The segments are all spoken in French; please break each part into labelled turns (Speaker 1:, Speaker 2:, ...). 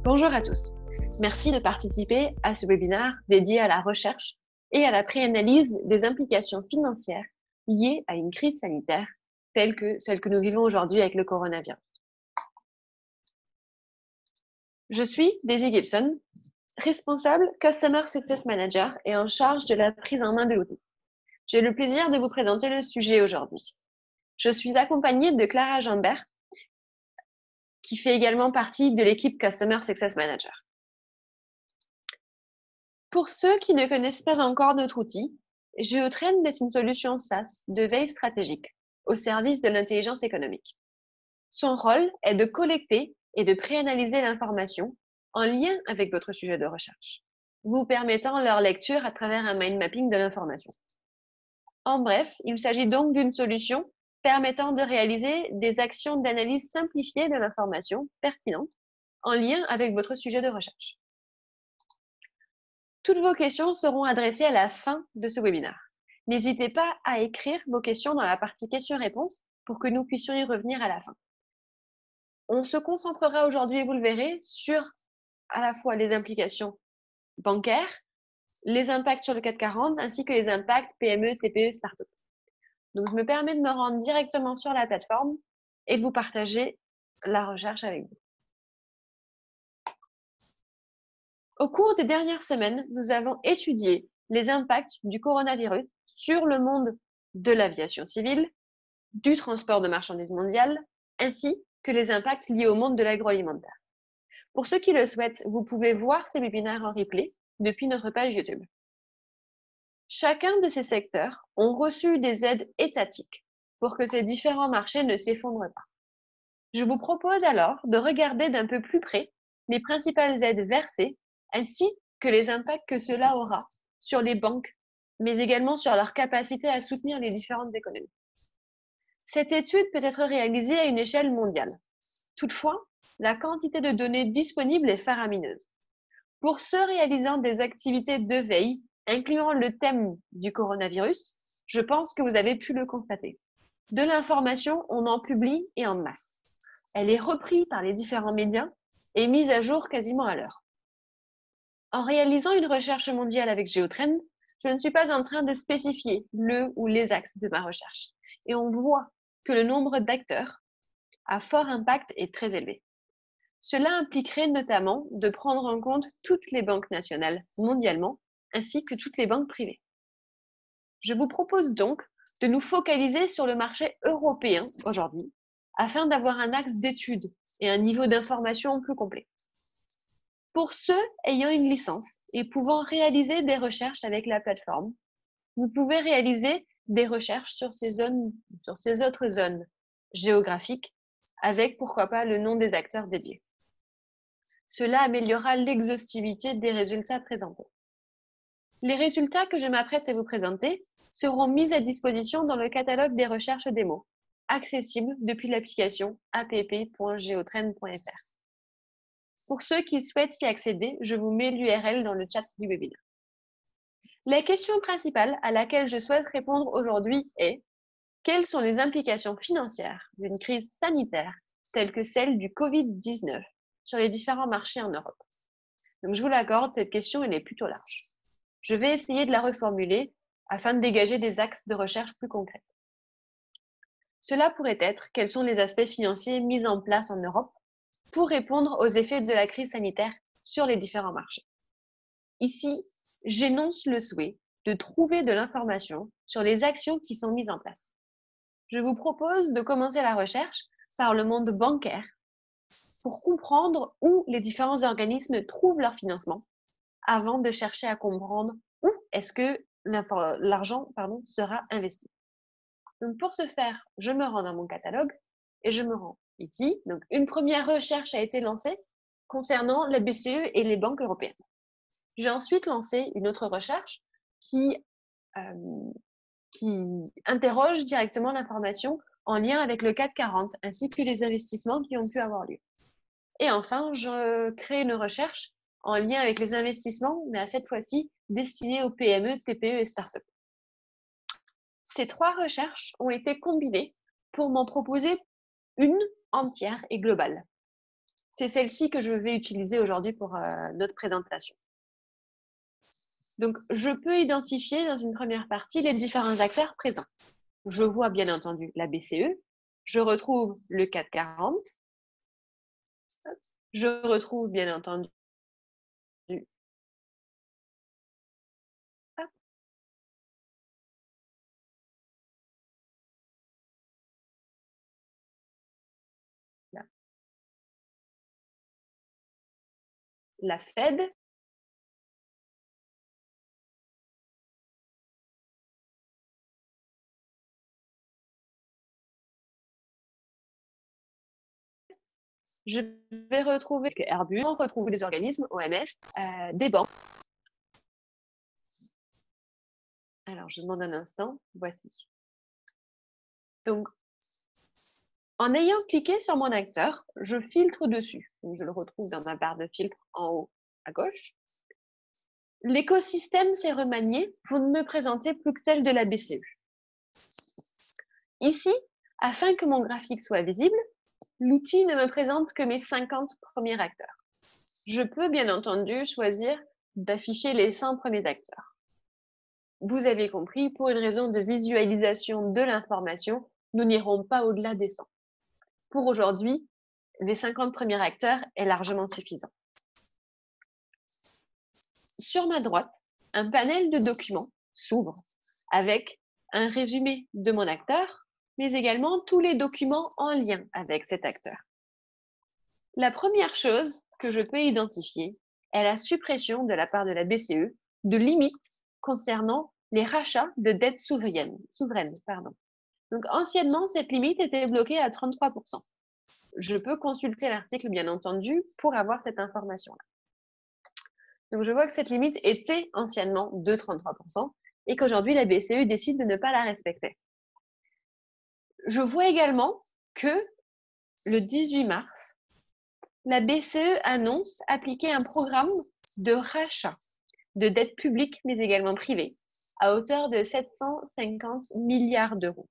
Speaker 1: Bonjour à tous. Merci de participer à ce webinaire dédié à la recherche et à la préanalyse des implications financières liées à une crise sanitaire telle que celle que nous vivons aujourd'hui avec le coronavirus. Je suis Daisy Gibson, responsable Customer Success Manager et en charge de la prise en main de l'outil. J'ai le plaisir de vous présenter le sujet aujourd'hui. Je suis accompagnée de Clara Jambert, qui fait également partie de l'équipe Customer Success Manager. Pour ceux qui ne connaissent pas encore notre outil, GeoTrend est une solution SaaS de veille stratégique au service de l'intelligence économique. Son rôle est de collecter et de préanalyser l'information en lien avec votre sujet de recherche, vous permettant leur lecture à travers un mind mapping de l'information. En bref, il s'agit donc d'une solution permettant de réaliser des actions d'analyse simplifiée de l'information pertinente en lien avec votre sujet de recherche. Toutes vos questions seront adressées à la fin de ce webinaire. N'hésitez pas à écrire vos questions dans la partie questions-réponses pour que nous puissions y revenir à la fin. On se concentrera aujourd'hui, vous le verrez, sur à la fois les implications bancaires, les impacts sur le CAC 40 ainsi que les impacts PME, TPE, start-up. Donc, je me permets de me rendre directement sur la plateforme et de vous partager la recherche avec vous. Au cours des dernières semaines, nous avons étudié les impacts du coronavirus sur le monde de l'aviation civile, du transport de marchandises mondiales, ainsi que les impacts liés au monde de l'agroalimentaire. Pour ceux qui le souhaitent, vous pouvez voir ces webinaires en replay depuis notre page YouTube. Chacun de ces secteurs ont reçu des aides étatiques pour que ces différents marchés ne s'effondrent pas. Je vous propose alors de regarder d'un peu plus près les principales aides versées ainsi que les impacts que cela aura sur les banques, mais également sur leur capacité à soutenir les différentes économies. Cette étude peut être réalisée à une échelle mondiale. Toutefois, la quantité de données disponibles est faramineuse. Pour ceux réalisant des activités de veille, incluant le thème du coronavirus, je pense que vous avez pu le constater. De l'information, on en publie et en masse. Elle est reprise par les différents médias et mise à jour quasiment à l'heure. En réalisant une recherche mondiale avec GeoTrend, je ne suis pas en train de spécifier le ou les axes de ma recherche. Et on voit que le nombre d'acteurs à fort impact est très élevé. Cela impliquerait notamment de prendre en compte toutes les banques nationales mondialement, ainsi que toutes les banques privées. Je vous propose donc de nous focaliser sur le marché européen aujourd'hui, afin d'avoir un axe d'étude et un niveau d'information plus complet. Pour ceux ayant une licence et pouvant réaliser des recherches avec la plateforme, vous pouvez réaliser des recherches sur ces autres zones géographiques, avec pourquoi pas le nom des acteurs dédiés. Cela améliorera l'exhaustivité des résultats présentés. Les résultats que je m'apprête à vous présenter seront mis à disposition dans le catalogue des recherches démo, accessible depuis l'application app.geotrend.fr. Pour ceux qui souhaitent y accéder, je vous mets l'URL dans le chat du webinaire. La question principale à laquelle je souhaite répondre aujourd'hui est: quelles sont les implications financières d'une crise sanitaire telle que celle du Covid-19 sur les différents marchés en Europe? Donc, je vous l'accorde, cette question elle est plutôt large. Je vais essayer de la reformuler afin de dégager des axes de recherche plus concrets. Cela pourrait être: quels sont les aspects financiers mis en place en Europe pour répondre aux effets de la crise sanitaire sur les différents marchés? Ici, j'énonce le souhait de trouver de l'information sur les actions qui sont mises en place. Je vous propose de commencer la recherche par le monde bancaire pour comprendre où les différents organismes trouvent leur financement avant de chercher à comprendre où est-ce que l'argent sera investi. Donc, pour ce faire, je me rends dans mon catalogue et je me rends ici. Donc, une première recherche a été lancée concernant la BCE et les banques européennes. J'ai ensuite lancé une autre recherche qui interroge directement l'information en lien avec le CAC 40 ainsi que les investissements qui ont pu avoir lieu. Et enfin, je crée une recherche en lien avec les investissements, mais à cette fois-ci destinée aux PME, TPE et start-up. Ces trois recherches ont été combinées pour m'en proposer une entière et globale. C'est celle-ci que je vais utiliser aujourd'hui pour notre présentation. Donc, je peux identifier dans une première partie les différents acteurs présents. Je vois bien entendu la BCE, je retrouve le CAC 40, je retrouve bien entendu la Fed, je vais retrouver Airbus, retrouver des organismes, OMS, des banques. Alors, je demande un instant, voici. Donc, en ayant cliqué sur mon acteur, je filtre dessus. Donc, je le retrouve dans ma barre de filtre en haut à gauche. L'écosystème s'est remanié pour ne me présenter plus que celle de la BCE. Ici, afin que mon graphique soit visible, l'outil ne me présente que mes 50 premiers acteurs. Je peux bien entendu choisir d'afficher les 100 premiers acteurs. Vous avez compris, pour une raison de visualisation de l'information, nous n'irons pas au-delà des 100. Pour aujourd'hui, les 50 premiers acteurs est largement suffisant. Sur ma droite, un panel de documents s'ouvre avec un résumé de mon acteur, mais également tous les documents en lien avec cet acteur. La première chose que je peux identifier est la suppression de la part de la BCE de limites concernant les rachats de dettes souveraines. Donc, anciennement, cette limite était bloquée à 33%. Je peux consulter l'article, bien entendu, pour avoir cette information-là. Donc, je vois que cette limite était anciennement de 33% et qu'aujourd'hui, la BCE décide de ne pas la respecter. Je vois également que le 18 mars, la BCE annonce appliquer un programme de rachat de dettes publiques, mais également privées, à hauteur de 750 milliards d'euros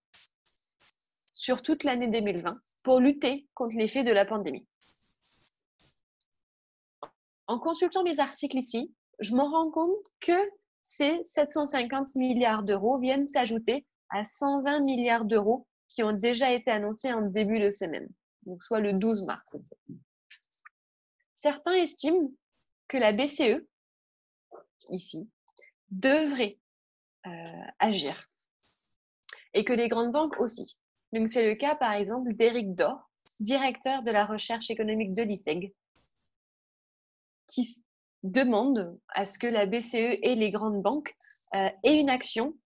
Speaker 1: sur toute l'année 2020 pour lutter contre l'effet de la pandémie. En consultant mes articles ici, je me rends compte que ces 750 milliards d'euros viennent s'ajouter à 120 milliards d'euros qui ont déjà été annoncés en début de semaine, donc soit le 12 mars. Certains estiment que la BCE, ici, devrait agir et que les grandes banques aussi. Donc, c'est le cas, par exemple, d'Éric Dor, directeur de la recherche économique de l'ISEG, qui demande à ce que la BCE et les grandes banques aient une action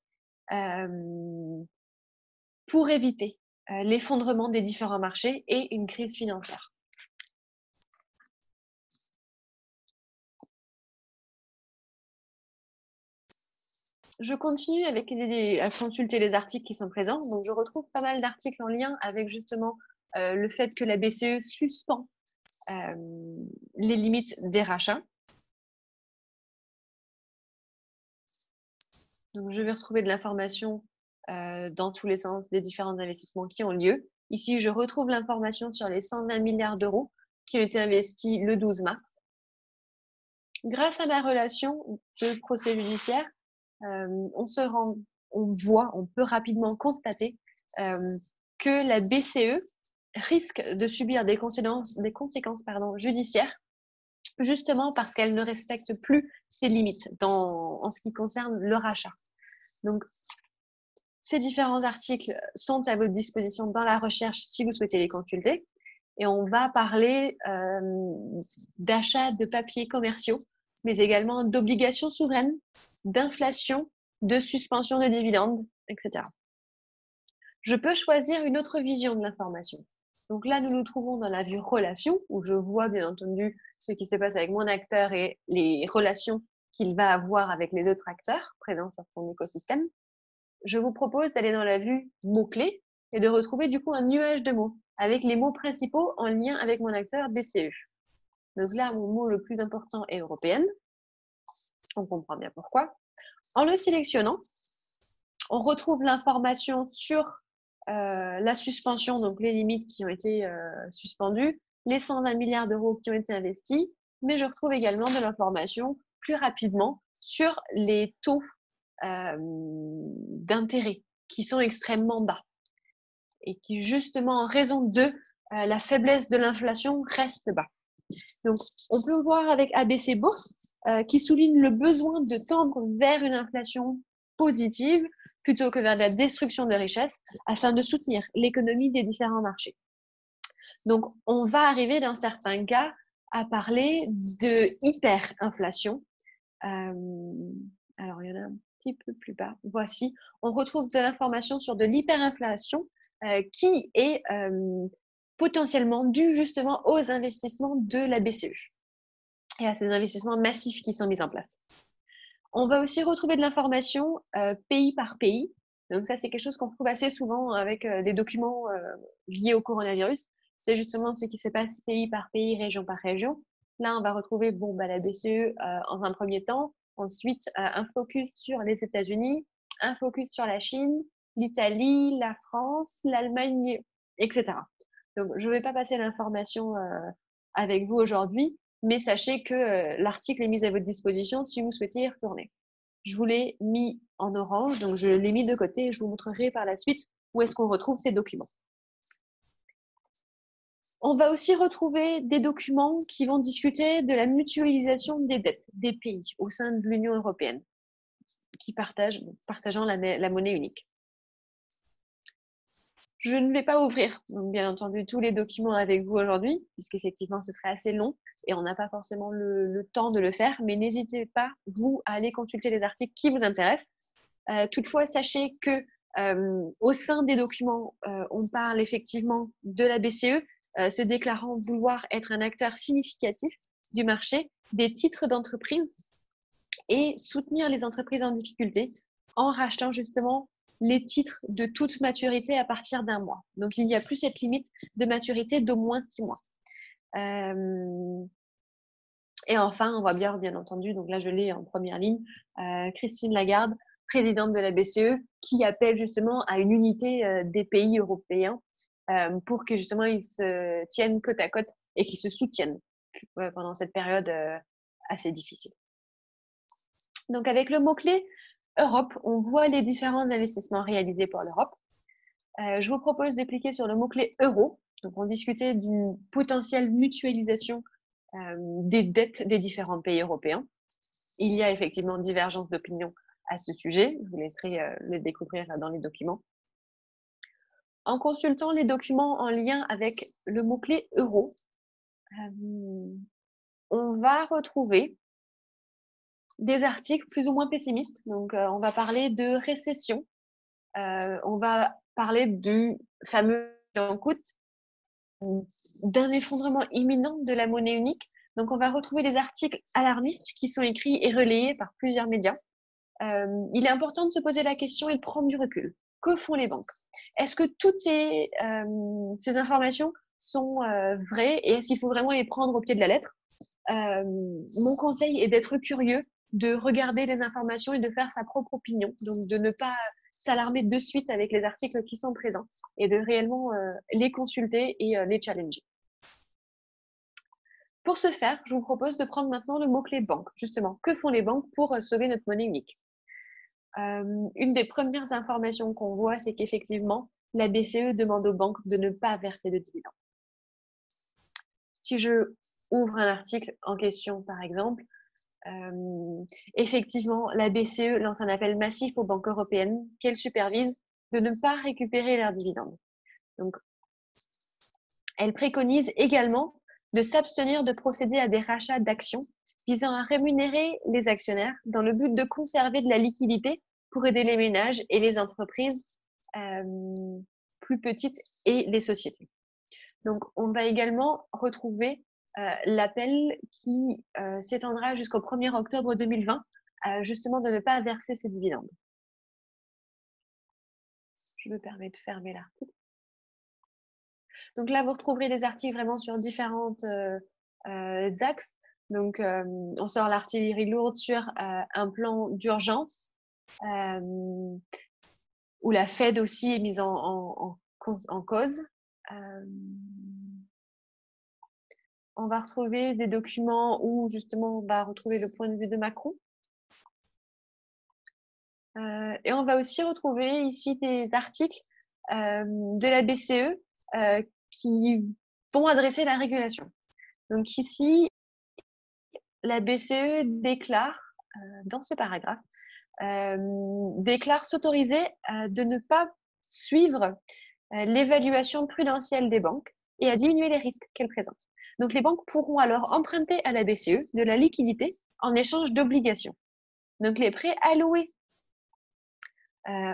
Speaker 1: pour éviter l'effondrement des différents marchés et une crise financière. Je continue à consulter les articles qui sont présents. Donc, je retrouve pas mal d'articles en lien avec justement le fait que la BCE suspend les limites des rachats. Donc, je vais retrouver de l'information dans tous les sens des différents investissements qui ont lieu. Ici, je retrouve l'information sur les 120 milliards d'euros qui ont été investis le 12 mars. Grâce à ma relation de procès judiciaire, on peut rapidement constater que la BCE risque de subir des conséquences judiciaires, justement parce qu'elle ne respecte plus ses limites en ce qui concerne le rachat. Donc, ces différents articles sont à votre disposition dans la recherche si vous souhaitez les consulter. Et on va parler d'achats de papiers commerciaux, mais également d'obligations souveraines, d'inflation, de suspension de dividendes, etc. Je peux choisir une autre vision de l'information. Donc là, nous nous trouvons dans la vue relation, où je vois bien entendu ce qui se passe avec mon acteur et les relations qu'il va avoir avec les autres acteurs présents sur son écosystème. Je vous propose d'aller dans la vue mots-clés et de retrouver du coup un nuage de mots avec les mots principaux en lien avec mon acteur BCE. Donc là, mon mot le plus important est européenne. On comprend bien pourquoi. En le sélectionnant, on retrouve l'information sur la suspension, donc les limites qui ont été suspendues, les 120 milliards d'euros qui ont été investis, mais je retrouve également de l'information plus rapidement sur les taux d'intérêt qui sont extrêmement bas et qui, justement, en raison de la faiblesse de l'inflation, restent bas. Donc, on peut voir avec ABC Bourse qui souligne le besoin de tendre vers une inflation positive plutôt que vers la destruction de richesses afin de soutenir l'économie des différents marchés. Donc, on va arriver dans certains cas à parler de hyperinflation. Alors, il y en a un petit peu plus bas. Voici, on retrouve de l'information sur de l'hyperinflation qui est potentiellement due justement aux investissements de la BCE et à ces investissements massifs qui sont mis en place. On va aussi retrouver de l'information pays par pays. Donc ça, c'est quelque chose qu'on trouve assez souvent avec des documents liés au coronavirus. C'est justement ce qui se passe pays par pays, région par région. Là, on va retrouver la BCE en un premier temps, ensuite un focus sur les États-Unis, un focus sur la Chine, l'Italie, la France, l'Allemagne, etc. Donc, je ne vais pas passer l'information avec vous aujourd'hui, mais sachez que l'article est mis à votre disposition si vous souhaitez y retourner. Je vous l'ai mis en orange, donc je l'ai mis de côté et je vous montrerai par la suite où est-ce qu'on retrouve ces documents. On va aussi retrouver des documents qui vont discuter de la mutualisation des dettes des pays au sein de l'Union européenne, qui partageant la monnaie unique. Je ne vais pas ouvrir, donc, bien entendu, tous les documents avec vous aujourd'hui, puisqu'effectivement, ce serait assez long et on n'a pas forcément le temps de le faire, mais n'hésitez pas, vous, à aller consulter les articles qui vous intéressent. Toutefois, sachez que au sein des documents, on parle effectivement de la BCE, se déclarant vouloir être un acteur significatif du marché des titres d'entreprise et soutenir les entreprises en difficulté en rachetant justement les titres de toute maturité à partir d'un mois. Donc, il n'y a plus cette limite de maturité d'au moins 6 mois. Et enfin, on voit bien entendu, donc là je l'ai en première ligne, Christine Lagarde, présidente de la BCE, qui appelle justement à une unité des pays européens pour que justement ils se tiennent côte à côte et qu'ils se soutiennent pendant cette période assez difficile. Donc avec le mot-clé Europe, on voit les différents investissements réalisés par l'Europe. Je vous propose de cliquer sur le mot-clé euro. Donc on discutait d'une potentielle mutualisation des dettes des différents pays européens. Il y a effectivement divergence d'opinion à ce sujet. Je vous laisserai le découvrir dans les documents. En consultant les documents en lien avec le mot-clé euro, on va retrouver des articles plus ou moins pessimistes. Donc, on va parler de récession. On va parler du fameux en coûte, d'un effondrement imminent de la monnaie unique. Donc, on va retrouver des articles alarmistes qui sont écrits et relayés par plusieurs médias. Il est important de se poser la question et de prendre du recul. Que font les banques? Est-ce que toutes ces informations sont vraies et est-ce qu'il faut vraiment les prendre au pied de la lettre? Mon conseil est d'être curieux, de regarder les informations et de faire sa propre opinion. Donc, de ne pas s'alarmer de suite avec les articles qui sont présents et de réellement les consulter et les challenger. Pour ce faire, je vous propose de prendre maintenant le mot-clé banque. Justement, que font les banques pour sauver notre monnaie unique? Une des premières informations qu'on voit, c'est qu'effectivement, la BCE demande aux banques de ne pas verser de dividendes. Si je ouvre un article en question, par exemple, effectivement, la BCE lance un appel massif aux banques européennes qu'elle supervise de ne pas récupérer leurs dividendes. Donc, elle préconise également de s'abstenir de procéder à des rachats d'actions visant à rémunérer les actionnaires dans le but de conserver de la liquidité pour aider les ménages et les entreprises plus petites et les sociétés. Donc, on va également retrouver l'appel qui s'étendra jusqu'au 1er octobre 2020, justement de ne pas verser ces dividendes. Je me permets de fermer l'article. Donc là, vous retrouverez des articles vraiment sur différentes axes. Donc, on sort l'artillerie lourde sur un plan d'urgence où la Fed aussi est mise en cause. on va retrouver des documents où justement on va retrouver le point de vue de Macron. Et on va aussi retrouver ici des articles de la BCE qui vont adresser la régulation. Donc ici, la BCE déclare, dans ce paragraphe, déclare s'autoriser de ne pas suivre l'évaluation prudentielle des banques et à diminuer les risques qu'elles présentent. Donc les banques pourront alors emprunter à la BCE de la liquidité en échange d'obligations. Donc les prêts alloués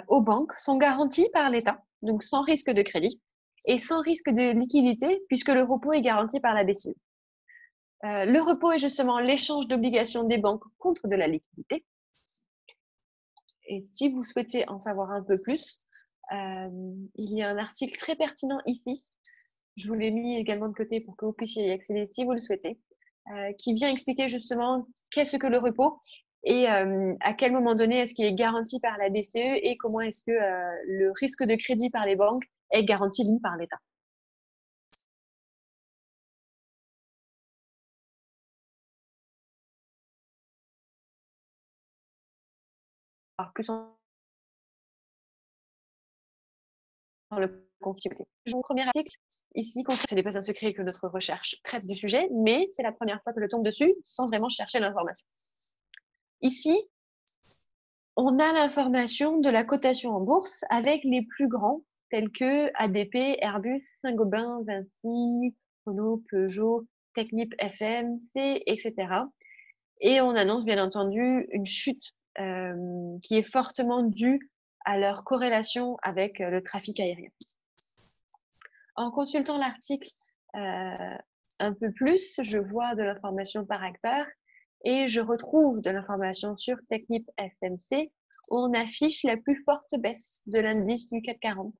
Speaker 1: aux banques sont garantis par l'État, donc sans risque de crédit et sans risque de liquidité puisque le repos est garanti par la BCE. Le repos est justement l'échange d'obligations des banques contre de la liquidité. Et si vous souhaitez en savoir un peu plus, il y a un article très pertinent ici. Je vous l'ai mis également de côté pour que vous puissiez y accéder si vous le souhaitez, qui vient expliquer justement qu'est-ce que le repos et à quel moment donné est-ce qu'il est garanti par la BCE et comment est-ce que le risque de crédit par les banques est garanti, lui, par l'État. Alors, plus dans le confinement. Mon premier article, ici, ce n'est pas un secret que notre recherche traite du sujet, mais c'est la première fois que je tombe dessus sans vraiment chercher l'information. Ici, on a l'information de la cotation en bourse avec les plus grands, tels que ADP, Airbus, Saint-Gobain, Vinci, Renault, Peugeot, Technip FMC, etc. Et on annonce bien entendu une chute qui est fortement due à leur corrélation avec le trafic aérien. En consultant l'article un peu plus, je vois de l'information par acteur et je retrouve de l'information sur Technip FMC où on affiche la plus forte baisse de l'indice du CAC 40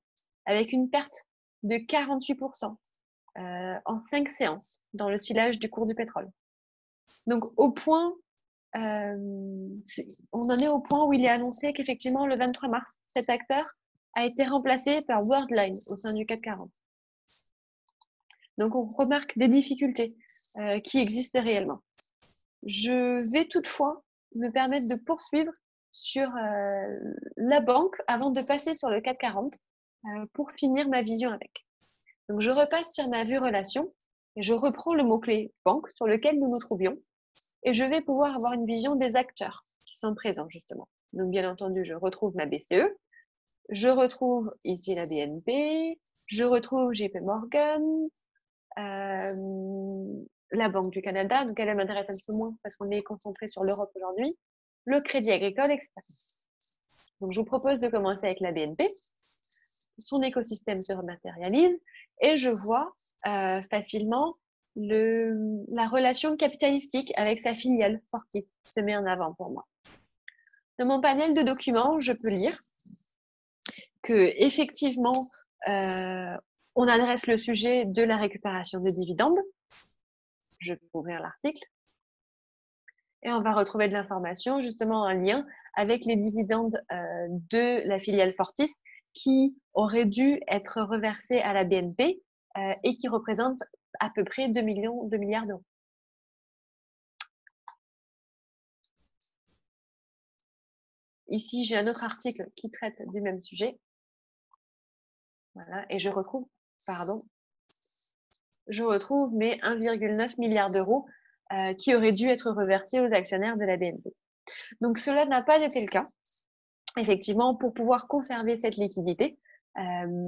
Speaker 1: avec une perte de 48% en 5 séances dans le silage du cours du pétrole. Donc au point, on en est au point où il est annoncé qu'effectivement le 23 mars, cet acteur a été remplacé par Worldline au sein du CAC 40. Donc on remarque des difficultés qui existent réellement. Je vais toutefois me permettre de poursuivre sur la banque avant de passer sur le CAC 40 pour finir ma vision avec. Donc je repasse sur ma vue relation et je reprends le mot-clé banque sur lequel nous nous trouvions et je vais pouvoir avoir une vision des acteurs qui sont présents justement. Donc bien entendu, je retrouve ma BCE, je retrouve ici la BNP, je retrouve JP Morgan, la Banque du Canada, donc elle m'intéresse un petit peu moins parce qu'on est concentré sur l'Europe aujourd'hui, le Crédit Agricole, etc. Donc je vous propose de commencer avec la BNP. Son écosystème se rematérialise et je vois facilement la relation capitalistique avec sa filiale Fortis se met en avant pour moi. Dans mon panel de documents, je peux lire que effectivement, on adresse le sujet de la récupération des dividendes. Je peux ouvrir l'article. Et on va retrouver de l'information justement en lien avec les dividendes de la filiale Fortis qui auraient dû être reversés à la BNP et qui représentent à peu près 2 milliards d'euros. Ici, j'ai un autre article qui traite du même sujet. Voilà, et je retrouve mes 1,9 milliard d'euros qui auraient dû être reversés aux actionnaires de la BNP. Donc, cela n'a pas été le cas. Effectivement, pour pouvoir conserver cette liquidité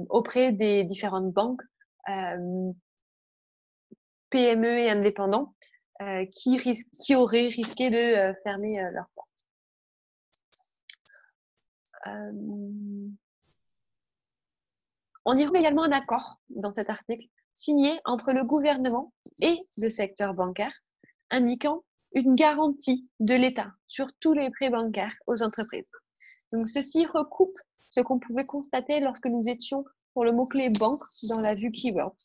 Speaker 1: auprès des différentes banques, PME et indépendants qui auraient risqué de fermer leurs portes. On y retrouve également un accord dans cet article signé entre le gouvernement et le secteur bancaire, indiquant une garantie de l'État sur tous les prêts bancaires aux entreprises. Donc, ceci recoupe ce qu'on pouvait constater lorsque nous étions pour le mot-clé banque dans la vue Keywords.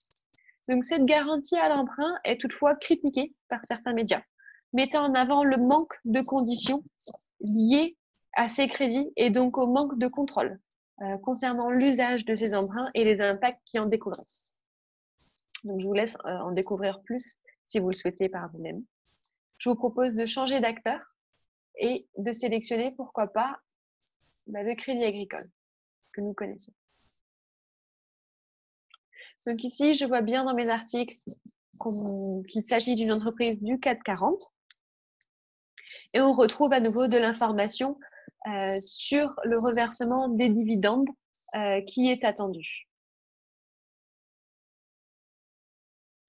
Speaker 1: Donc, cette garantie à l'emprunt est toutefois critiquée par certains médias, mettant en avant le manque de conditions liées à ces crédits et donc au manque de contrôle concernant l'usage de ces emprunts et les impacts qui en découleraient. Donc, je vous laisse en découvrir plus si vous le souhaitez par vous-même. Je vous propose de changer d'acteur et de sélectionner, pourquoi pas, le Crédit Agricole que nous connaissons. Donc ici, je vois bien dans mes articles qu'il s'agit d'une entreprise du CAC 40. Et on retrouve à nouveau de l'information sur le reversement des dividendes qui est attendu.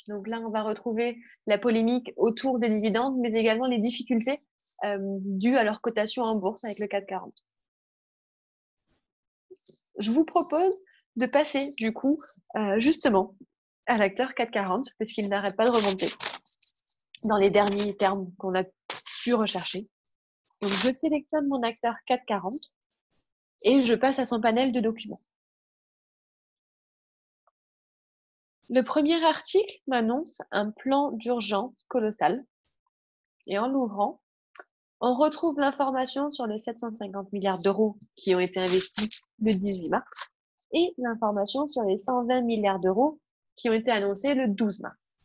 Speaker 1: Donc là, on va retrouver la polémique autour des dividendes, mais également les difficultés dues à leur cotation en bourse avec le CAC 40. Je vous propose de passer du coup justement à l'acteur CAC 40, parce qu'il n'arrête pas de remonter dans les derniers termes qu'on a pu rechercher. Donc je sélectionne mon acteur CAC 40 et je passe à son panel de documents. Le premier article m'annonce un plan d'urgence colossal. Et en l'ouvrant, on retrouve l'information sur les 750 milliards d'euros qui ont été investis le 18 mars et l'information sur les 120 milliards d'euros qui ont été annoncés le 12 mars.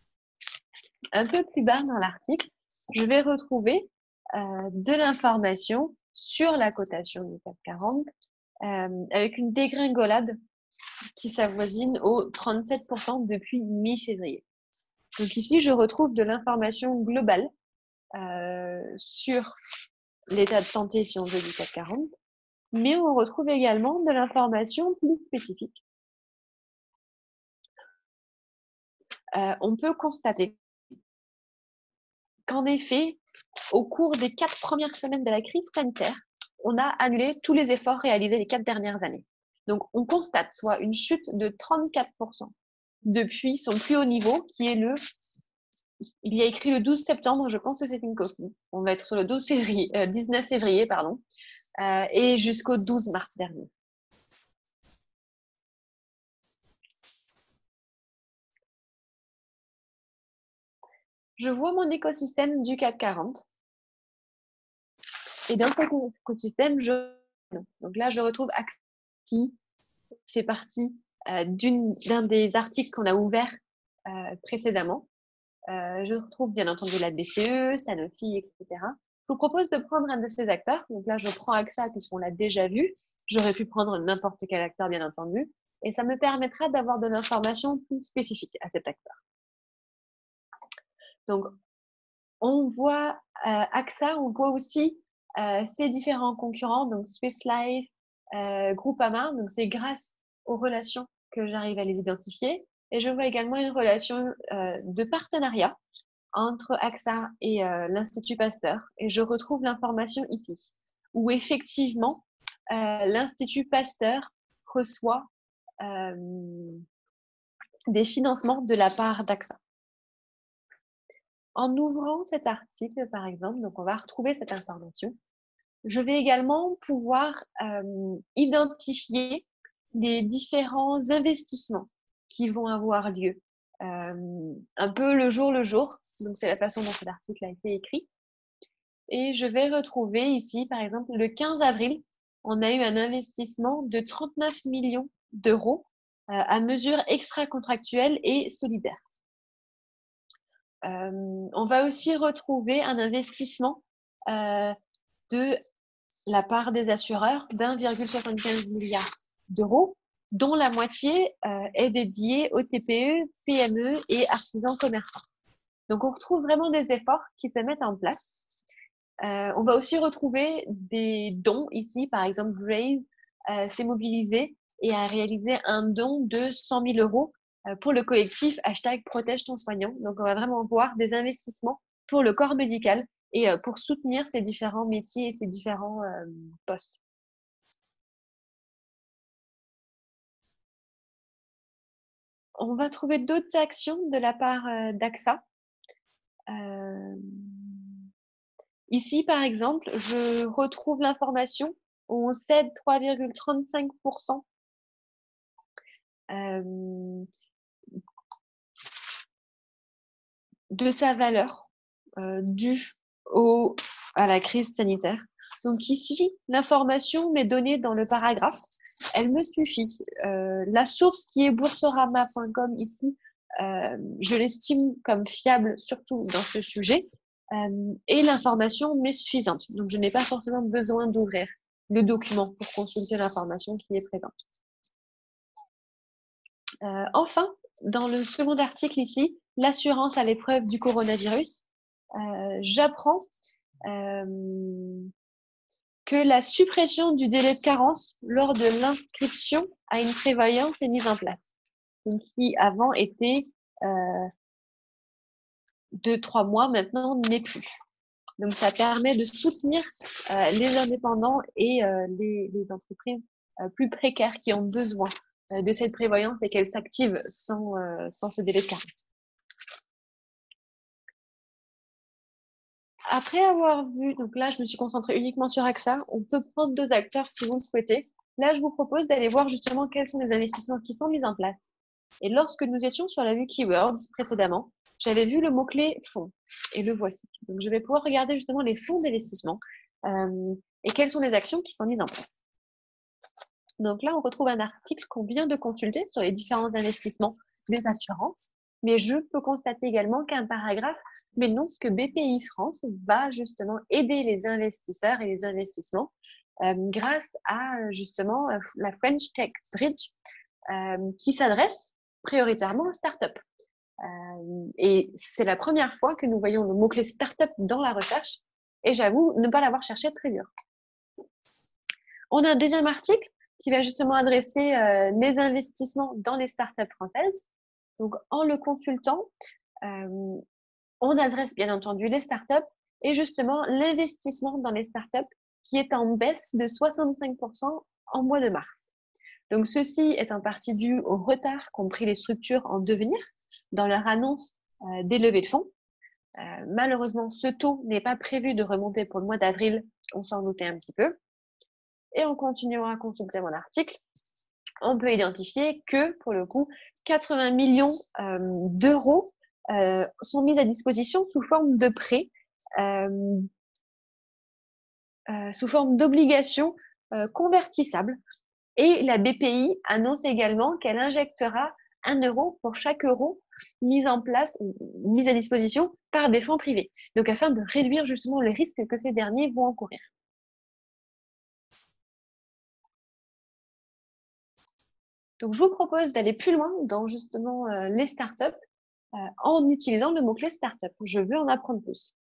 Speaker 1: Un peu plus bas dans l'article, je vais retrouver de l'information sur la cotation du CAC 40 avec une dégringolade qui s'avoisine au 37% depuis mi-février. Donc ici, je retrouve de l'information globale sur l'état de santé, si on veut, du CAC 40, mais on retrouve également de l'information plus spécifique. On peut constater qu'en effet, au cours des 4 premières semaines de la crise sanitaire, on a annulé tous les efforts réalisés les 4 dernières années. Donc, on constate soit une chute de 34% depuis son plus haut niveau, qui est il y a écrit le 12 septembre, je pense que c'est une copie. On va être sur le 19 février, pardon, et jusqu'au 12 mars dernier. Je vois mon écosystème du CAC 40. Et dans cet écosystème, donc là, je retrouve AXA qui fait partie d'un des articles qu'on a ouvert précédemment. Je retrouve bien entendu la BCE, Sanofi, etc. Je vous propose de prendre un de ces acteurs. Donc là, je prends AXA puisqu'on l'a déjà vu. J'aurais pu prendre n'importe quel acteur, bien entendu. Et ça me permettra d'avoir de l'information plus spécifique à cet acteur. Donc, on voit AXA, on voit aussi ses différents concurrents, donc Swiss Life, Groupama. Donc, c'est grâce aux relations que j'arrive à les identifier. Et je vois également une relation de partenariat entre AXA et l'Institut Pasteur. Et je retrouve l'information ici, où effectivement, l'Institut Pasteur reçoit des financements de la part d'AXA. En ouvrant cet article, par exemple, donc on va retrouver cette information, je vais également pouvoir identifier les différents investissements qui vont avoir lieu un peu le jour. Donc, c'est la façon dont cet article a été écrit. Et je vais retrouver ici, par exemple, le 15 avril, on a eu un investissement de 39 millions d'euros à mesure extra-contractuelle et solidaire. On va aussi retrouver un investissement de la part des assureurs d'1,75 milliard d'euros, dont la moitié est dédiée aux TPE, PME et artisans commerçants. Donc, on retrouve vraiment des efforts qui se mettent en place. On va aussi retrouver des dons ici. Par exemple, Braze s'est mobilisé et a réalisé un don de 100 000 euros pour le collectif #Protège ton soignant. Donc, on va vraiment voir des investissements pour le corps médical et pour soutenir ces différents métiers et ces différents postes. On va trouver d'autres actions de la part d'AXA. Ici, par exemple, je retrouve l'information où on cède 3,35% de sa valeur due à la crise sanitaire. Donc ici, l'information m'est donnée dans le paragraphe, elle me suffit. La source qui est boursorama.com ici Je l'estime comme fiable, surtout dans ce sujet, et l'information m'est suffisante. Donc, je n'ai pas forcément besoin d'ouvrir le document pour consulter l'information qui est présente. Enfin, dans le second article ici, l'assurance à l'épreuve du coronavirus, j'apprends que la suppression du délai de carence lors de l'inscription à une prévoyance est mise en place, donc qui avant était de 3 mois, maintenant n'est plus. Donc ça permet de soutenir les indépendants et les entreprises plus précaires qui ont besoin de cette prévoyance et qu'elles s'activent sans ce délai de carence. Après avoir vu, donc là, je me suis concentrée uniquement sur AXA. On peut prendre 2 acteurs si vous le souhaitez. Là, je vous propose d'aller voir justement quels sont les investissements qui sont mis en place. Et lorsque nous étions sur la vue Keywords précédemment, j'avais vu le mot-clé fonds et le voici. Donc, je vais pouvoir regarder justement les fonds d'investissement et quelles sont les actions qui sont mises en place. Donc là, on retrouve un article qu'on vient de consulter sur les différents investissements des assurances. Mais je peux constater également qu'un paragraphe m'énonce que BPI France va justement aider les investisseurs et les investissements grâce à justement la French Tech Bridge qui s'adresse prioritairement aux startups. Et c'est la première fois que nous voyons le mot-clé startup dans la recherche et j'avoue ne pas l'avoir cherché très dur. On a un deuxième article qui va justement adresser les investissements dans les startups françaises. Donc, en le consultant, on adresse bien entendu les startups et justement l'investissement dans les startups qui est en baisse de 65% en mois de mars. Donc, ceci est en partie dû au retard qu'ont pris les structures en devenir dans leur annonce des levées de fonds. Malheureusement, ce taux n'est pas prévu de remonter pour le mois d'avril, on s'en doutait un petit peu. Et en continuant à consulter mon article, on peut identifier que, pour le coup, 80 millions d'euros sont mis à disposition sous forme de prêts, sous forme d'obligations convertissables. Et la BPI annonce également qu'elle injectera 1 euro pour chaque euro mis à disposition par des fonds privés. Donc, afin de réduire justement les risques que ces derniers vont encourir. Donc, je vous propose d'aller plus loin dans justement les startups en utilisant le mot-clé startup. Je veux en apprendre plus.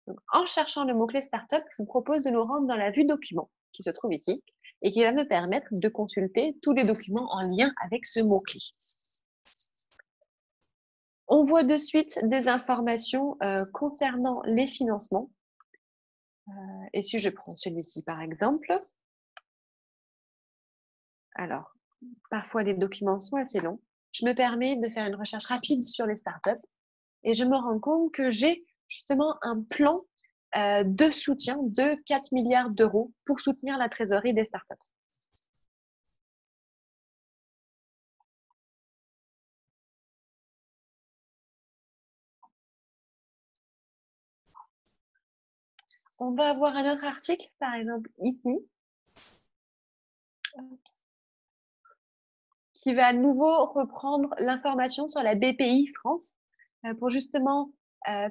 Speaker 1: Donc, en cherchant le mot-clé startup, je vous propose de nous rendre dans la vue document qui se trouve ici et qui va me permettre de consulter tous les documents en lien avec ce mot-clé. On voit de suite des informations concernant les financements. Et si je prends celui-ci par exemple, alors, parfois les documents sont assez longs. Je me permets de faire une recherche rapide sur les startups et je me rends compte que j'ai justement un plan de soutien de 4 milliards d'euros pour soutenir la trésorerie des startups. On va avoir un autre article, par exemple ici, qui va à nouveau reprendre l'information sur la BPI France. Pour justement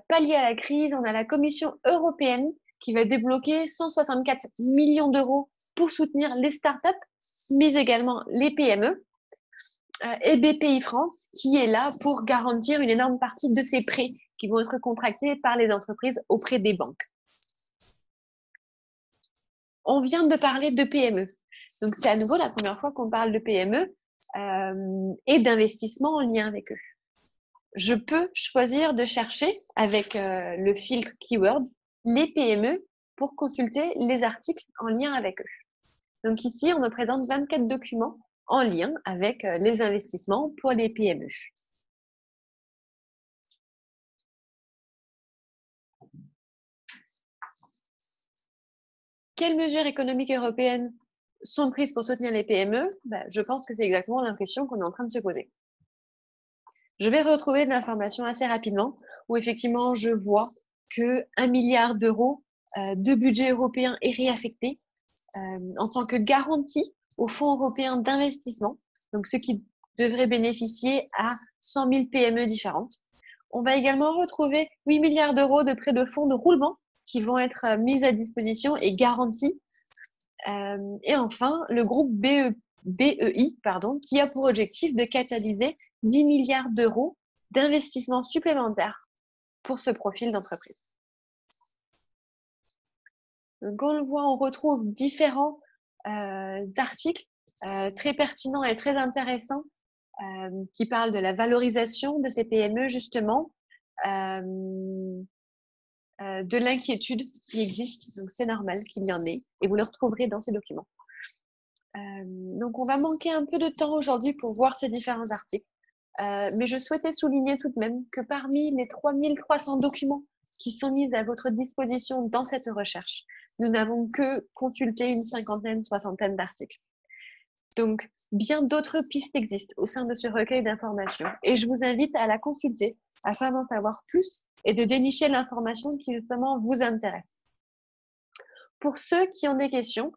Speaker 1: pallier à la crise, on a la Commission européenne qui va débloquer 164 millions d'euros pour soutenir les startups, mais également les PME. Et BPI France qui est là pour garantir une énorme partie de ces prêts qui vont être contractés par les entreprises auprès des banques. On vient de parler de PME. Donc, c'est à nouveau la première fois qu'on parle de PME et d'investissement en lien avec eux. Je peux choisir de chercher avec le filtre Keywords les PME pour consulter les articles en lien avec eux. Donc ici, on me présente 24 documents en lien avec les investissements pour les PME. Quelles mesures économiques européennes sont prises pour soutenir les PME? Je pense que c'est exactement l'impression qu'on est en train de se poser. Je vais retrouver de l'information assez rapidement où effectivement je vois que 1 milliard d'euros de budget européen est réaffecté en tant que garantie au Fonds européen d'investissement, donc ce qui devrait bénéficier à 100 000 PME différentes. On va également retrouver 8 milliards d'euros de prêts de fonds de roulement qui vont être mis à disposition et garantis. Et enfin, le groupe BEI, qui a pour objectif de catalyser 10 milliards d'euros d'investissements supplémentaires pour ce profil d'entreprise. Donc, on le voit, on retrouve différents articles très pertinents et très intéressants qui parlent de la valorisation de ces PME, justement, de l'inquiétude qui existe. Donc, c'est normal qu'il y en ait et vous le retrouverez dans ces documents. Donc, on va manquer un peu de temps aujourd'hui pour voir ces différents articles. Mais je souhaitais souligner tout de même que parmi les 3300 documents qui sont mis à votre disposition dans cette recherche, nous n'avons que consulté une cinquantaine, soixantaine d'articles. Donc, bien d'autres pistes existent au sein de ce recueil d'informations et je vous invite à la consulter afin d'en savoir plus et de dénicher l'information qui justement vous intéresse. Pour ceux qui ont des questions,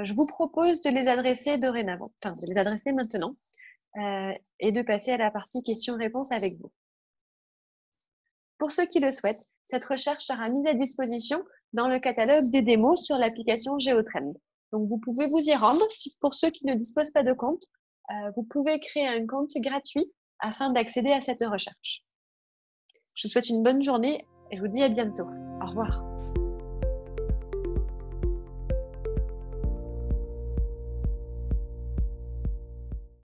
Speaker 1: je vous propose de les adresser dorénavant, enfin de les adresser maintenant et de passer à la partie questions-réponses avec vous. Pour ceux qui le souhaitent, cette recherche sera mise à disposition dans le catalogue des démos sur l'application GeoTrend. Donc, vous pouvez vous y rendre. Pour ceux qui ne disposent pas de compte, vous pouvez créer un compte gratuit afin d'accéder à cette recherche. Je vous souhaite une bonne journée et je vous dis à bientôt. Au revoir.